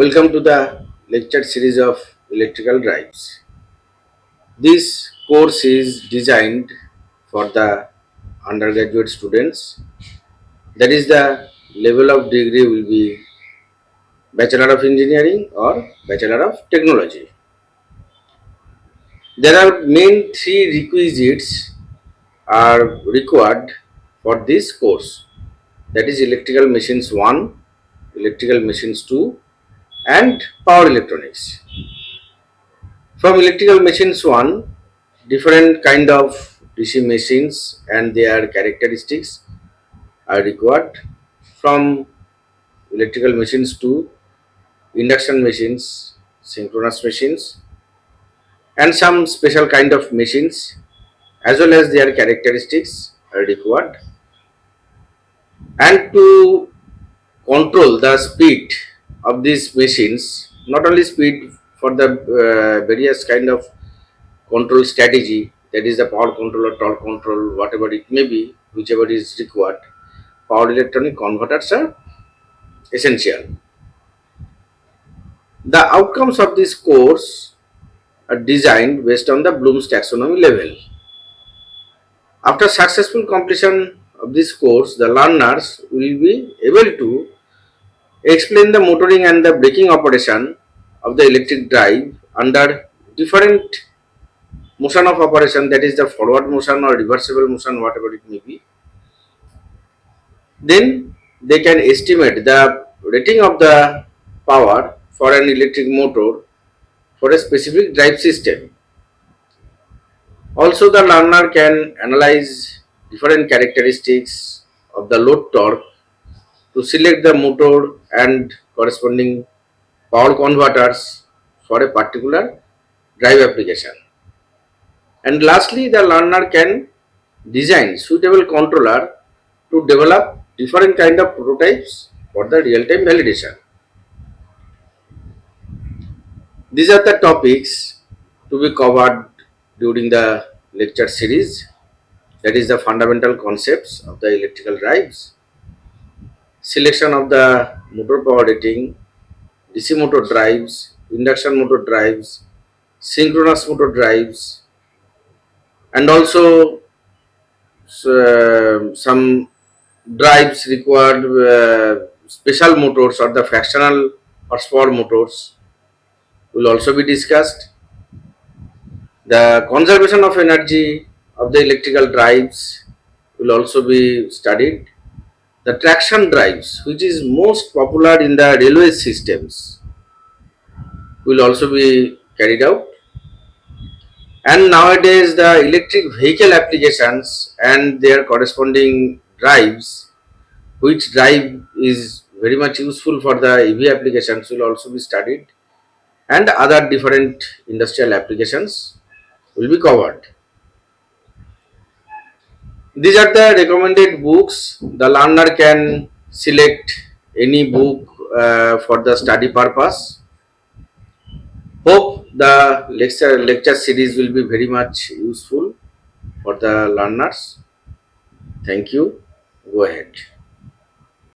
Welcome to the lecture series of electrical drives. This course is designed for the undergraduate students. That is, the level of degree will be Bachelor of Engineering or Bachelor of Technology. There are main three requisites are required for this course. That is electrical machines 1, electrical machines 2 and power electronics. From electrical machines 1, different kind of DC machines and their characteristics are required. From electrical machines 2, induction machines, synchronous machines and some special kind of machines as well as their characteristics are required. And to control the speed of these machines, not only speed for the various kind of control strategy, that is the power control or torque control, whatever it may be, whichever is required, power electronic converters are essential. The outcomes of this course are designed based on the Bloom's taxonomy level. After successful completion of this course, the learners will be able to explain the motoring and the braking operation of the electric drive under different motion of operation, that is the forward motion or reversible motion, whatever it may be. Then they can estimate the rating of the power for an electric motor for a specific drive system. Also, the learner can analyze different characteristics of the load torque to select the motor and corresponding power converters for a particular drive application. And lastly, the learner can design suitable controller to develop different kind of prototypes for the real-time validation. These are the topics to be covered during the lecture series. That is the fundamental concepts of the electrical drives, selection of the motor power rating, DC motor drives, induction motor drives, synchronous motor drives, and also some drives required special motors or the fractional horsepower motors will also be discussed. The conservation of energy of the electrical drives will also be studied. The traction drives, which is most popular in the railway systems, will also be carried out. And nowadays, the electric vehicle applications and their corresponding drives, which drive is very much useful for the EV applications, will also be studied, and other different industrial applications will be covered. These are the recommended books. The learner can select any book for the study purpose. Hope the lecture series will be very much useful for the learners. Thank you. Go ahead.